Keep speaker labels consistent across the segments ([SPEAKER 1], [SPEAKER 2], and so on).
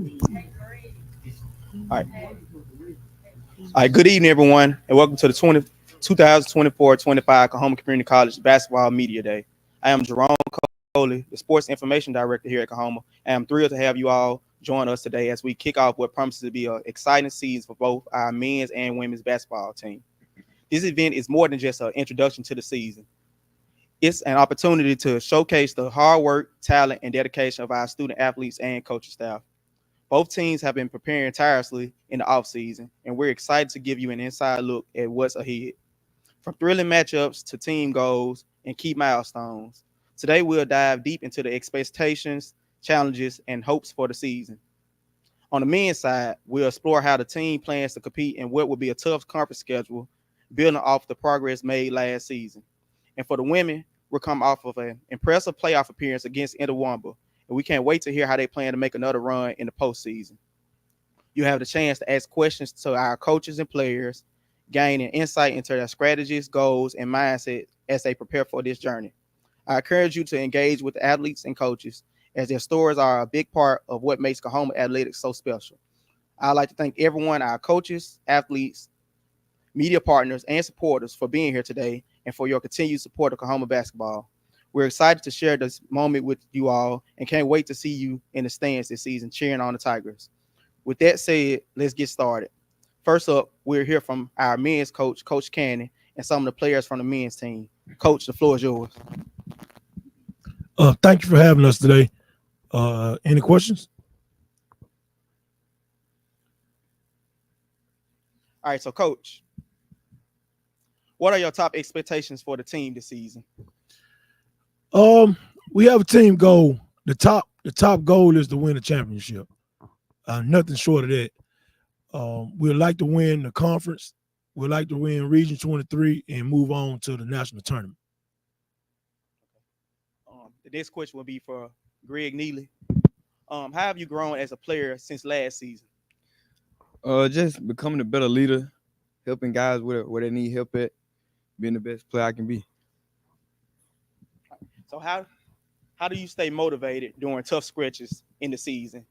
[SPEAKER 1] All right. All right. Good evening, everyone, and welcome to the 2024-25 Kahoma Community College Basketball Media Day. I am Jerome Coley, the Sports Information Director here at Kahoma, and I'm thrilled to have you all join us today as we kick off what promises to be an exciting season for both our men's and women's basketball team. This event is more than just an introduction to the season. It's an opportunity to showcase the hard work, talent, and dedication of our student athletes and coaching staff. Both teams have been preparing tirelessly in the offseason, and we're excited to give you an inside look at what's ahead. From thrilling matchups to team goals and key milestones, today we'll dive deep into the expectations, challenges, and hopes for the season. On the men's side, we'll explore how the team plans to compete in what will be a tough conference schedule, building off the progress made last season. And for the women, we'll come off of an impressive playoff appearance against Interwamba, and we can't wait to hear how they plan to make another run in the postseason. You have the chance to ask questions to our coaches and players, gaining insight into their strategies, goals, and mindset as they prepare for this journey. I encourage you to engage with the athletes and coaches, as their stories are a big part of what makes Kahoma Athletics so special. I'd like to thank everyone, our coaches, athletes, media partners, and supporters for being here today and for your continued support of Kahoma basketball. We're excited to share this moment with you all and can't wait to see you in the stands this season cheering on the Tigers. With that said, let's get started. First up, we'll hear from our men's coach, Coach Cannon, and some of the players from the men's team. Coach, the floor is yours.
[SPEAKER 2] Thank you for having us today. Any questions?
[SPEAKER 1] All right, so Coach, what are your top expectations for the team this season?
[SPEAKER 2] We have a team goal. The top goal is to win the championship. Nothing short of that. We'd like to win the conference. We'd like to win Region 23 and move on to the national tournament.
[SPEAKER 1] The next question will be for Greg Neely. How have you grown as a player since last season?
[SPEAKER 3] Just becoming a better leader, helping guys where they need help at, being the best player I can be.
[SPEAKER 1] So how do you stay motivated during tough stretches in the season?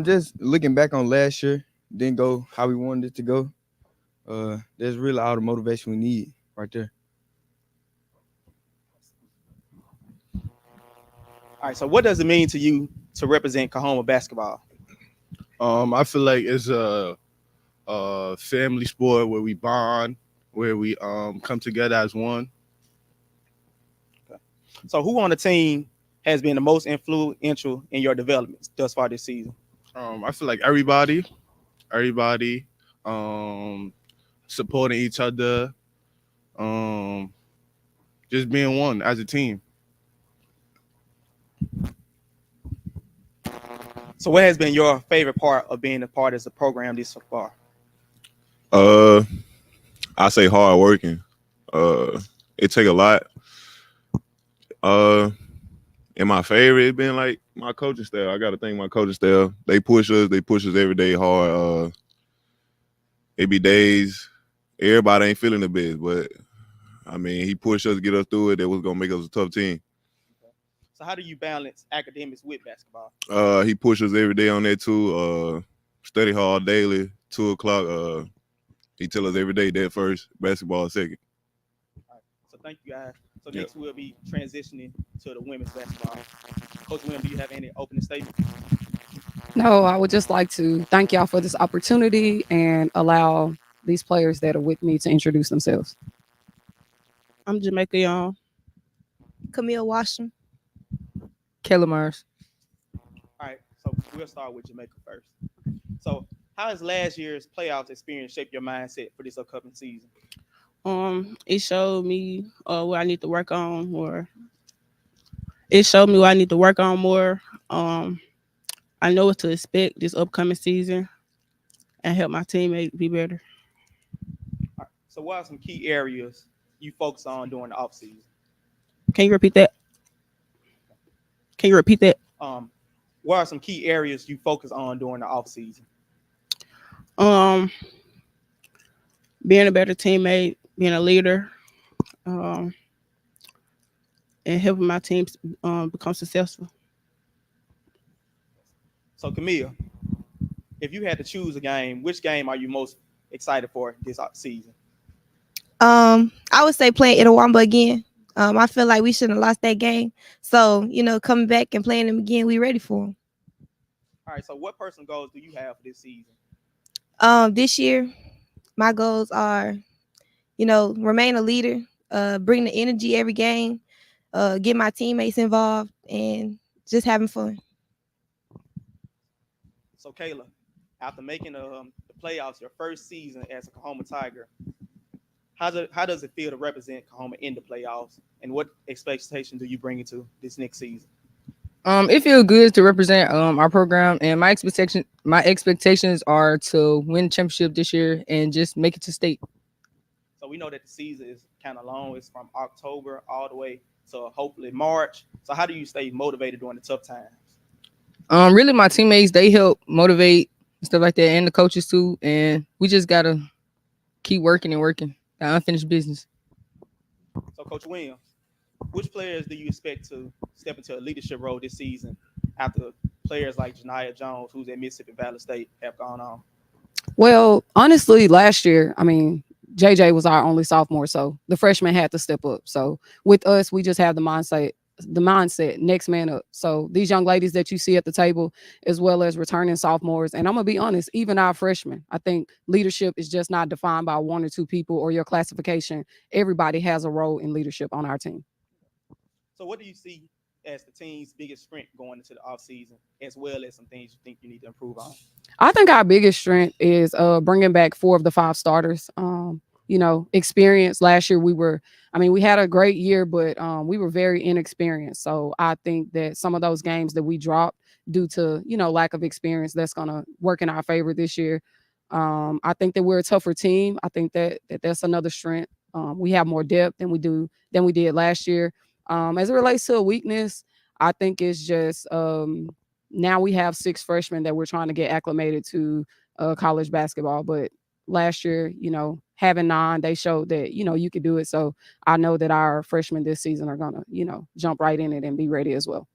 [SPEAKER 3] Just looking back on last year, didn't go how we wanted it to go. There's really all the motivation we need right there.
[SPEAKER 1] All right, so what does it mean to you to represent Kahoma basketball?
[SPEAKER 4] I feel like it's a family sport where we bond, where we come together as one.
[SPEAKER 1] Okay. So who on the team has been the most influential in your development thus far this season?
[SPEAKER 4] I feel like everybody supporting each other, just being one as a team.
[SPEAKER 1] So what has been your favorite part of being a part of the program this so far?
[SPEAKER 5] I say hard working. It take a lot. And my favorite, it been like my coaching staff. I gotta thank my coaching staff. They push us every day hard. It be days everybody ain't feeling the best, but I mean he pushed us to get us through it. That was gonna make us a tough team.
[SPEAKER 1] So how do you balance academics with basketball?
[SPEAKER 5] He pushes us every day on that too. Study hard daily, 2:00. He tell us every day that first, basketball second.
[SPEAKER 1] All right. So thank you guys. So next we'll be transitioning to the women's basketball. Coach William, do you have any opening statements?
[SPEAKER 6] No, I would just like to thank y'all for this opportunity and allow these players that are with me to introduce themselves.
[SPEAKER 7] I'm Jamaica Young.
[SPEAKER 8] Camille Washington.
[SPEAKER 7] Kayla Mars.
[SPEAKER 1] All right, so we'll start with Jamaica first. So how has last year's playoffs experience shaped your mindset for this upcoming season?
[SPEAKER 7] It showed me what I need to work on more. It showed me what I need to work on more. I know what to expect this upcoming season and help my teammates be better.
[SPEAKER 1] All right, so what are some key areas you focus on during the offseason?
[SPEAKER 7] Can you repeat that?
[SPEAKER 1] What are some key areas you focus on during the offseason?
[SPEAKER 7] Being a better teammate, being a leader, and helping my teams become successful.
[SPEAKER 1] So Camille, if you had to choose a game, which game are you most excited for this season?
[SPEAKER 8] I would say playing Itawamba again. I feel like we shouldn't have lost that game. So, coming back and playing them again, we ready for them.
[SPEAKER 1] All right. So what personal goals do you have for this season?
[SPEAKER 8] This year, my goals are, remain a leader, bring the energy every game, get my teammates involved, and just having fun.
[SPEAKER 1] So Kayla, after making the playoffs your first season as a Kahoma Tiger, how does it feel to represent Kahoma in the playoffs, and what expectation do you bring into this next season?
[SPEAKER 9] It feels good to represent our program, and my expectations are to win the championship this year and just make it to state.
[SPEAKER 1] So we know that the season is kind of long. It's from October all the way to hopefully March. So how do you stay motivated during the tough times?
[SPEAKER 9] Really, my teammates, they help motivate and stuff like that, and the coaches too. And we just gotta keep working and working. Got unfinished business.
[SPEAKER 1] So Coach Williams, which players do you expect to step into a leadership role this season after players like Janiyah Jones, who's at Mississippi Valley State, have gone on?
[SPEAKER 6] Well, honestly, last year, I mean, JJ was our only sophomore, so the freshmen had to step up. So with us, we just have the mindset, next man up. So these young ladies that you see at the table, as well as returning sophomores, and I'm gonna be honest, even our freshmen, I think leadership is just not defined by one or two people or your classification. Everybody has a role in leadership on our team.
[SPEAKER 1] So what do you see as the team's biggest strength going into the offseason, as well as some things you think you need to improve on?
[SPEAKER 6] I think our biggest strength is bringing back 4 of the 5 starters. Experience. Last year we had a great year, but we were very inexperienced. So I think that some of those games that we dropped due to, lack of experience, that's going to work in our favor this year. I think that we're a tougher team. I think that's another strength. We have more depth than we did last year. As it relates to a weakness, I think it's just now we have 6 freshmen that we're trying to get acclimated to college basketball. But last year, having 9, they showed that, you could do it. So I know that our freshmen this season are going to, jump right in it and be ready as well.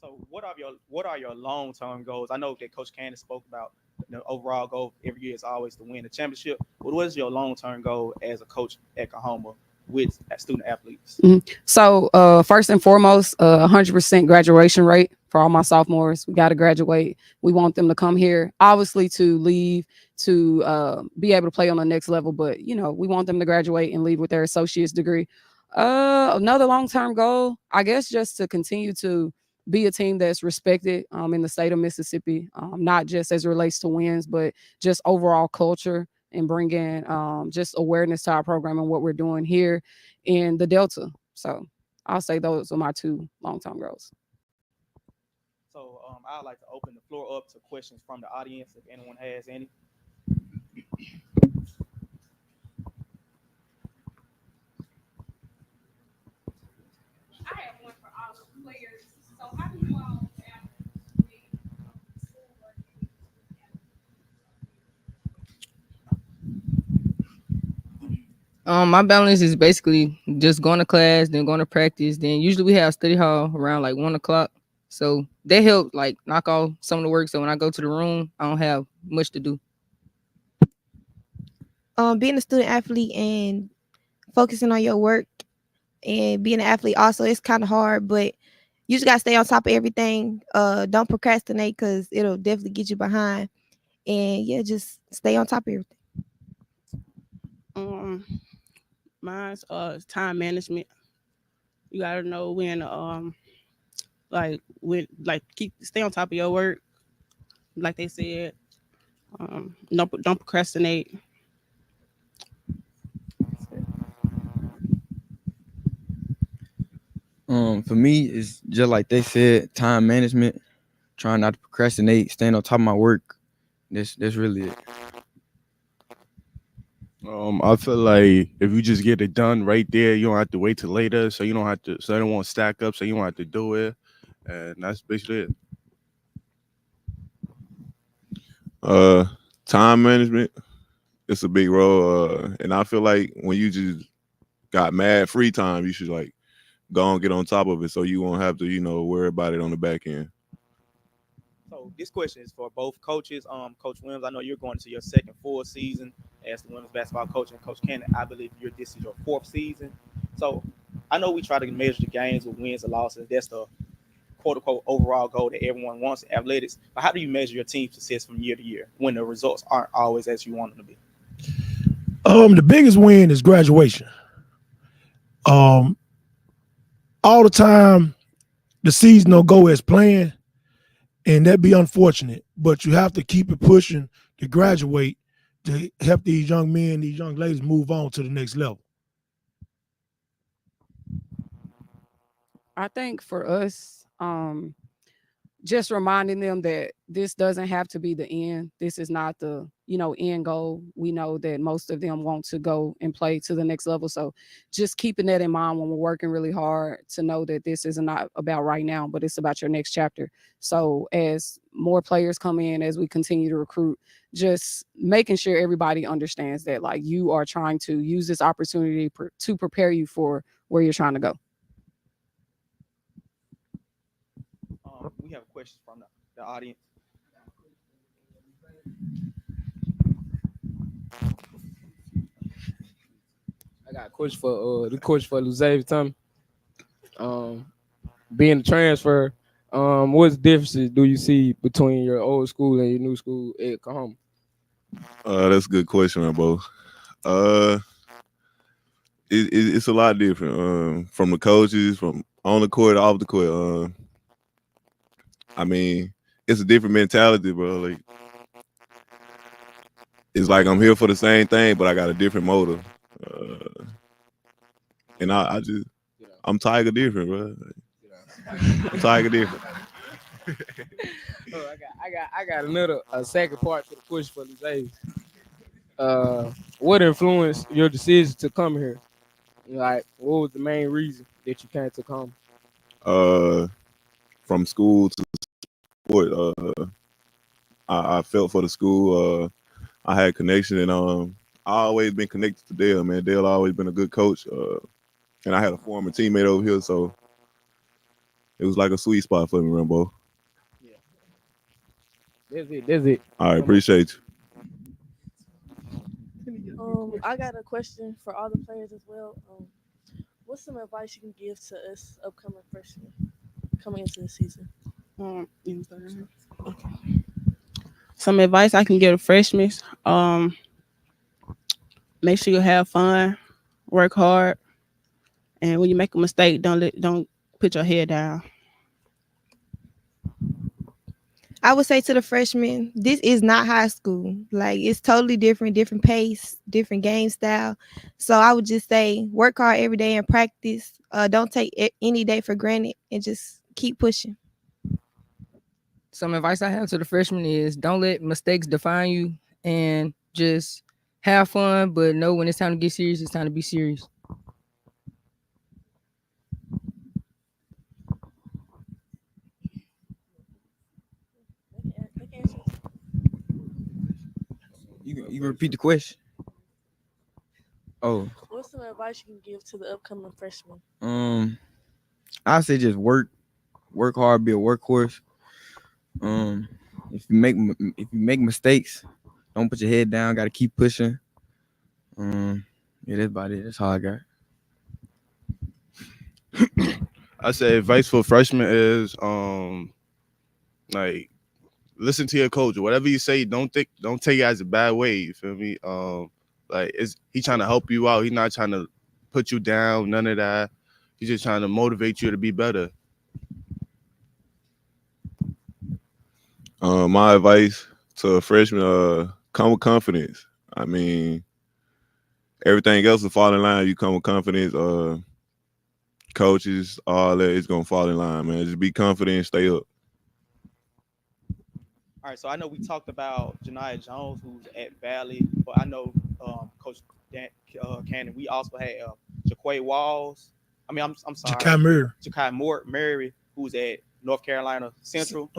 [SPEAKER 1] So what are your long-term goals? I know that Coach Candace spoke about the overall goal every year is always to win the championship. But what is your long-term goal as a coach at Kahoma with student athletes?
[SPEAKER 6] So first and foremost, 100% graduation rate for all my sophomores. We got to graduate. We want them to come here, obviously, to leave, to be able to play on the next level. But, we want them to graduate and leave with their associate's degree. Another long-term goal, I guess, just to continue to be a team that's respected in the state of Mississippi, not just as it relates to wins, but just overall culture and bringing just awareness to our program and what we're doing here in the Delta. So I'll say those are my 2 long-term goals.
[SPEAKER 1] So I'd like to open the floor up to questions from the audience if anyone has any.
[SPEAKER 10] I have one for all the players. So how do you all balance schoolwork and
[SPEAKER 9] My balance is basically just going to class, then going to practice. Then usually we have study hall around like 1:00. So that helped like knock off some of the work. So when I go to the room, I don't have much to do.
[SPEAKER 8] Being a student athlete and focusing on your work and being an athlete also, it's kind of hard, but you just got to stay on top of everything. Don't procrastinate because it'll definitely get you behind. And yeah, just stay on top of everything.
[SPEAKER 7] Mine's time management. You gotta know when stay on top of your work. Like they said, don't procrastinate.
[SPEAKER 3] For me, it's just like they said, time management, trying not to procrastinate, staying on top of my work. That's really it.
[SPEAKER 4] I feel like if you just get it done right there, you don't have to wait till later. So you don't have to. So it won't stack up. So you don't have to do it, and that's basically
[SPEAKER 5] it. Time management, it's a big role. And I feel like when you just got mad free time, you should like go and get on top of it, so you won't have to, worry about it on the back end.
[SPEAKER 1] So this question is for both coaches. Coach Williams, I know you're going into your second full season as the women's basketball coach, and Coach Cannon, I believe this is your fourth season. So I know we try to measure the games with wins and losses. That's the quote unquote overall goal that everyone wants in athletics. But how do you measure your team's success from year to year when the results aren't always as you want them to be?
[SPEAKER 2] The biggest win is graduation. All the time the season don't go as planned, and that'd be unfortunate. But you have to keep it pushing to graduate to help these young men, these young ladies move on to the next level.
[SPEAKER 6] I think for us, just reminding them that this doesn't have to be the end. This is not the, end goal. We know that most of them want to go and play to the next level. So just keeping that in mind when we're working really hard to know that this is not about right now, but it's about your next chapter. So as more players come in, as we continue to recruit, just making sure everybody understands that like you are trying to use this opportunity to prepare you for where you're trying to go.
[SPEAKER 1] We have questions from the audience.
[SPEAKER 11] I got a question for the coach for Xavier Tommy. Being a transfer, what differences do you see between your old school and your new school at Kahoma?
[SPEAKER 5] That's a good question, Rambo. It's a lot different from the coaches, from on the court, off the court. I mean, it's a different mentality, bro. Like, it's like I'm here for the same thing, but I got a different motive. And I'm Tiger different, bro. I'm Tiger different.
[SPEAKER 11] I got a second part to the question for Xavier. What influenced your decision to come here? Like, what was the main reason that you came to come?
[SPEAKER 5] From school to sport, I felt for the school. I had connection, and I always been connected to Dale. Man, Dale always been a good coach, and I had a former teammate over here, so it was like a sweet spot for me, Rambo.
[SPEAKER 11] Yeah, that's it.
[SPEAKER 5] All right, appreciate you.
[SPEAKER 12] I got a question for all the players as well. What's some advice you can give to us upcoming freshmen coming into the season?
[SPEAKER 7] Okay. Some advice I can give to freshmen: make sure you have fun, work hard, and when you make a mistake, don't put your head down.
[SPEAKER 8] I would say to the freshmen, this is not high school. Like, it's totally different pace, different game style. So I would just say work hard every day and practice. Don't take any day for granted and just keep pushing.
[SPEAKER 9] Some advice I have to the freshmen is don't let mistakes define you and just have fun, but know when it's time to get serious, it's time to be serious.
[SPEAKER 3] You repeat the question? Oh.
[SPEAKER 12] What's some advice you can give to the upcoming freshmen?
[SPEAKER 3] I say just work hard, be a workhorse. If you make mistakes, don't put your head down. Got to keep pushing. Yeah, that's about it. That's all I got.
[SPEAKER 4] I say advice for freshmen is like listen to your coach. Whatever you say, don't take it as a bad way. You feel me? Like he trying to help you out. He's not trying to put you down. None of that. He's just trying to motivate you to be better.
[SPEAKER 5] My advice to a freshman: come with confidence. I mean, everything else will fall in line. You come with confidence. Coaches, all that is gonna fall in line, man. Just be confident and stay up.
[SPEAKER 1] All right, so I know we talked about Janiah Jones, who's at Valley, but I know Coach Cannon. We also had Jaquay Walls. I mean, I'm sorry, Jakai Murray, who's at North Carolina Central.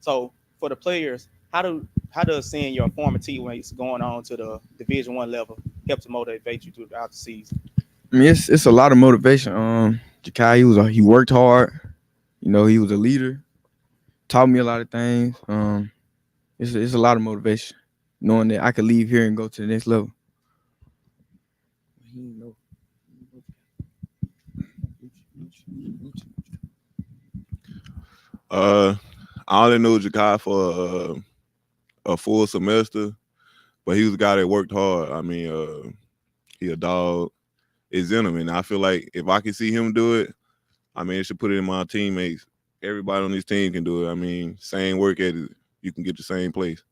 [SPEAKER 1] So for the players, how does seeing your former teammates going on to the Division I level help to motivate you throughout the season?
[SPEAKER 3] I mean, it's a lot of motivation. Jakai, he worked hard. You know, he was a leader. taught me a lot of things. It's a lot of motivation, knowing that I could leave here and go to the next level.
[SPEAKER 5] I only knew Jakai for a full semester, but he was a guy that worked hard. I mean, he a dog. It's in him, and I feel like if I can see him do it, I mean, it should put it in my teammates. Everybody on this team can do it. I mean, same work ethic, you can get the same place.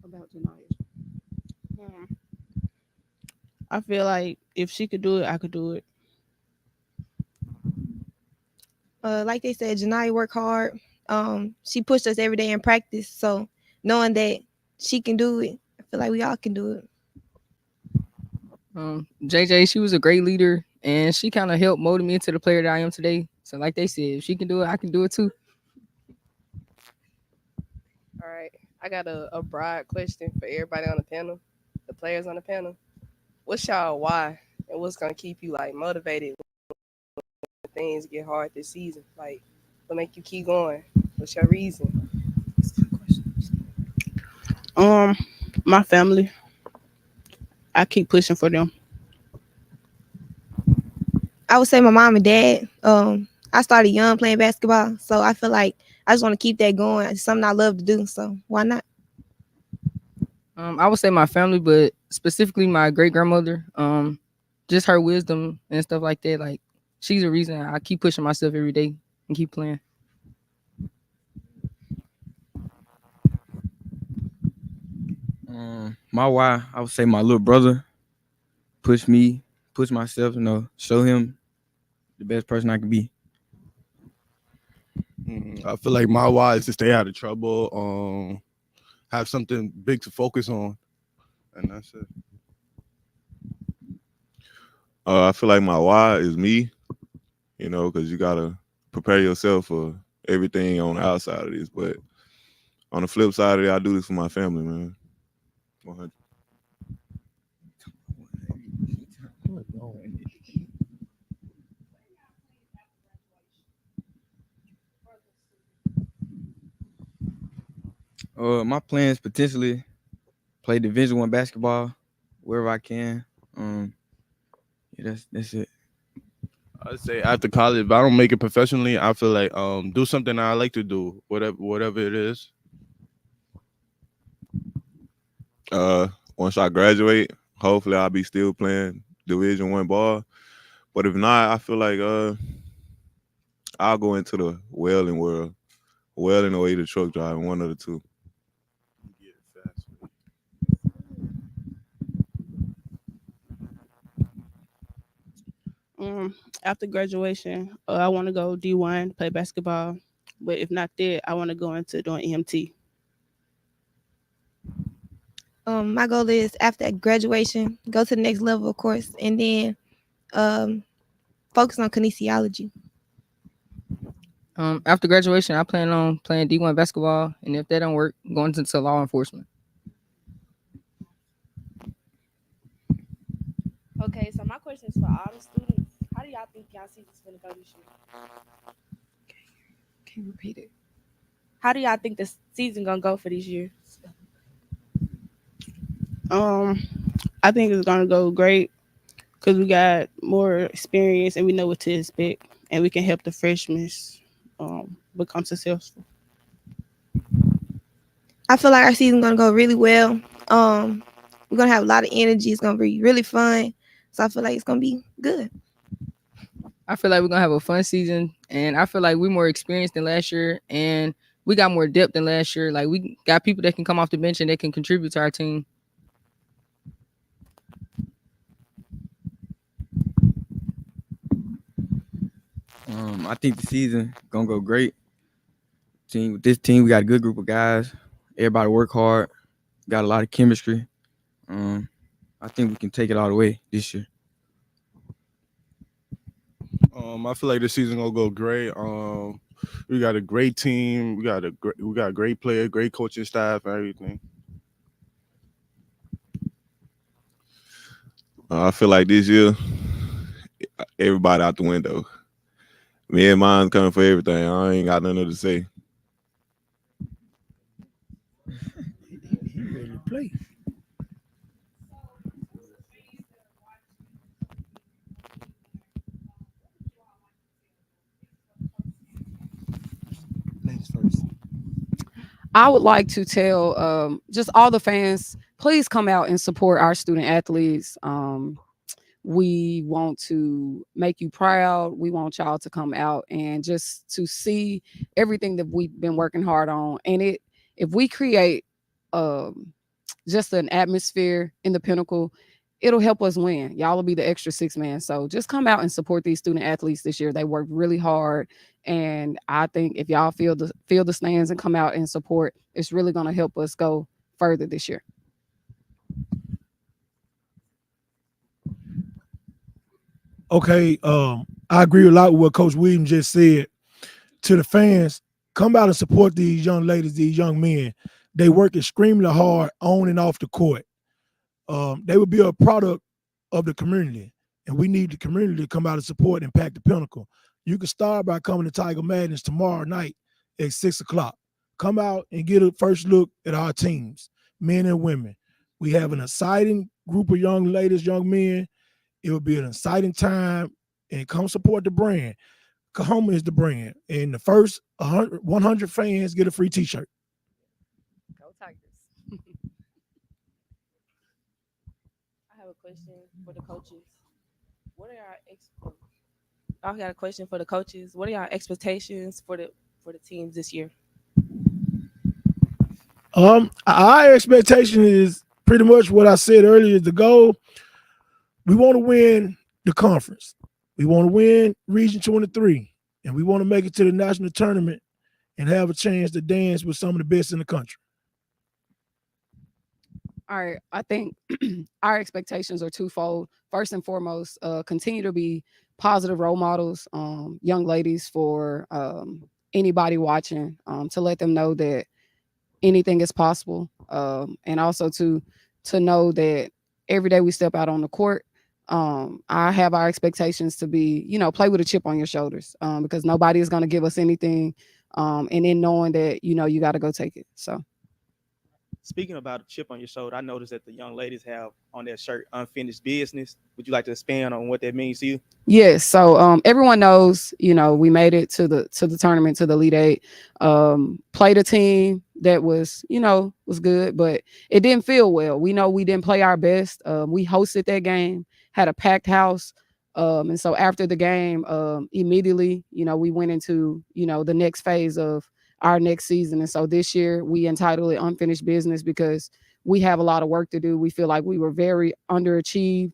[SPEAKER 6] About Janaya.
[SPEAKER 7] I feel like if she could do it, I could do it.
[SPEAKER 8] Like they said, Janai work hard. She pushed us every day in practice. So knowing that she can do it, I feel like we all can do it.
[SPEAKER 9] JJ, she was a great leader, and she kind of helped mold me into the player that I am today. So, like they said, if she can do it, I can do it too.
[SPEAKER 13] All right. I got a broad question for everybody on the panel, the players on the panel. What's y'all why, and what's gonna keep you like motivated when things get hard this season? Like, what make you keep going? What's your reason?
[SPEAKER 7] My family. I keep pushing for them.
[SPEAKER 8] I would say my mom and dad. I started young playing basketball, so I feel like I just want to keep that going. It's something I love to do, so why not?
[SPEAKER 9] I would say my family, but specifically my great grandmother. Just her wisdom and stuff like that. Like, she's the reason I keep pushing myself every day and keep playing.
[SPEAKER 3] My why, I would say my little brother push me, push myself, show him the best person I can be.
[SPEAKER 4] I feel like my why is to stay out of trouble, have something big to focus on, and that's it.
[SPEAKER 5] I feel like my why is me, because you gotta prepare yourself for everything on the outside of this. But on the flip side of it, I do this for my family, man. 100.
[SPEAKER 3] My plans potentially play Division I basketball wherever I can. Yeah, that's it.
[SPEAKER 4] I'd say after college, if I don't make it professionally, I feel like do something I like to do, whatever it is.
[SPEAKER 5] Once I graduate, hopefully I'll be still playing Division I ball. But if not, I feel like I'll go into the welding world, welding or either truck driving, one of the two.
[SPEAKER 7] After graduation, I want to go D1 play basketball, but if not that, I want to go into doing EMT.
[SPEAKER 8] My goal is after graduation, go to the next level, of course, and then focus on kinesiology.
[SPEAKER 9] After graduation, I plan on playing D1 basketball, and if that don't work, going into law enforcement.
[SPEAKER 12] Okay, so my question is for all the students. How do y'all think y'all season's gonna go this year?
[SPEAKER 6] Can you repeat it?
[SPEAKER 12] How do y'all think the season gonna go for this year?
[SPEAKER 7] I think it's gonna go great because we got more experience and we know what to expect, and we can help the freshmen become successful.
[SPEAKER 8] I feel like our season's gonna go really well. We're gonna have a lot of energy. It's gonna be really fun. So I feel like it's gonna be good.
[SPEAKER 9] I feel like we're gonna have a fun season, and I feel like we're more experienced than last year, and we got more depth than last year. Like, we got people that can come off the bench and they can contribute to our team.
[SPEAKER 3] I think the season gonna go great. With this team, we got a good group of guys. Everybody work hard. Got a lot of chemistry. I think we can take it all the way this year.
[SPEAKER 4] I feel like the season gonna go great. We got a great team. We got a great player, great coaching staff, and everything.
[SPEAKER 5] I feel like this year, everybody out the window. Me and mine's coming for everything. I ain't got nothing to say.
[SPEAKER 2] He ready to play. Ladies first.
[SPEAKER 6] I would like to tell just all the fans, please come out and support our student athletes. We want to make you proud. We want y'all to come out and just to see everything that we've been working hard on. And if we create just an atmosphere in the Pinnacle, it'll help us win. Y'all will be the extra six man. So just come out and support these student athletes this year. They worked really hard. And I think if y'all feel the stands and come out and support, it's really going to help us go further this year.
[SPEAKER 2] Okay, I agree a lot with what Coach Williams just said. To the fans, come out and support these young ladies, these young men. They work extremely hard on and off the court. They would be a product of the community, and we need the community to come out and support and pack the Pinnacle. You can start by coming to Tiger Madness tomorrow night at 6 o'clock. Come out and get a first look at our teams, men and women. We have an exciting group of young ladies, young men. It will be an exciting time, and come support the brand. Kahoma is the brand, and the first 100 fans get a free T-shirt.
[SPEAKER 9] Go Tigers.
[SPEAKER 12] I have a question for the coaches. What are I got a question for the coaches. What are y'all expectations for the teams this year?
[SPEAKER 2] Our expectation is pretty much what I said earlier. The goal, we want to win the conference. We want to win Region 23, and we want to make it to the national tournament and have a chance to dance with some of the best in the country.
[SPEAKER 6] All right, I think our expectations are twofold. First and foremost, continue to be positive role models, young ladies, for anybody watching, to let them know that anything is possible, and also to know that every day we step out on the court, I have our expectations to be, play with a chip on your shoulders, because nobody is going to give us anything, and then knowing that, you got to go take it. So.
[SPEAKER 1] Speaking about a chip on your shoulder, I noticed that the young ladies have on their shirt "Unfinished Business." Would you like to expand on what that means to you?
[SPEAKER 6] Yes. So everyone knows, we made it to the tournament, to the Elite Eight. Played a team that was good, but it didn't feel well. We know we didn't play our best. We hosted that game, had a packed house. And so after the game, immediately, we went into, the next phase of our next season. And so this year we entitled it Unfinished Business because we have a lot of work to do. We feel like we were very underachieved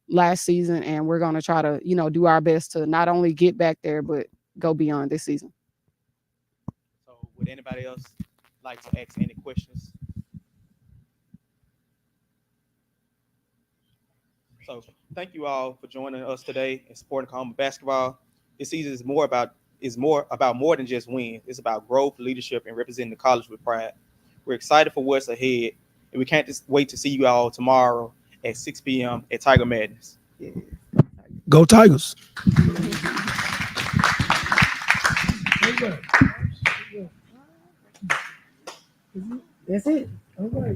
[SPEAKER 6] last season, and we're going to try to, do our best to not only get back there, but go beyond this season.
[SPEAKER 1] So would anybody else like to ask any questions? So thank you all for joining us today and supporting Kahoma basketball. This season is more about more than just wins. It's about growth, leadership, and representing the college with pride. We're excited for what's ahead, and we can't just wait to see you all tomorrow at 6 p.m. at Tiger Madness. Yeah.
[SPEAKER 2] Go Tigers. That's it. All right.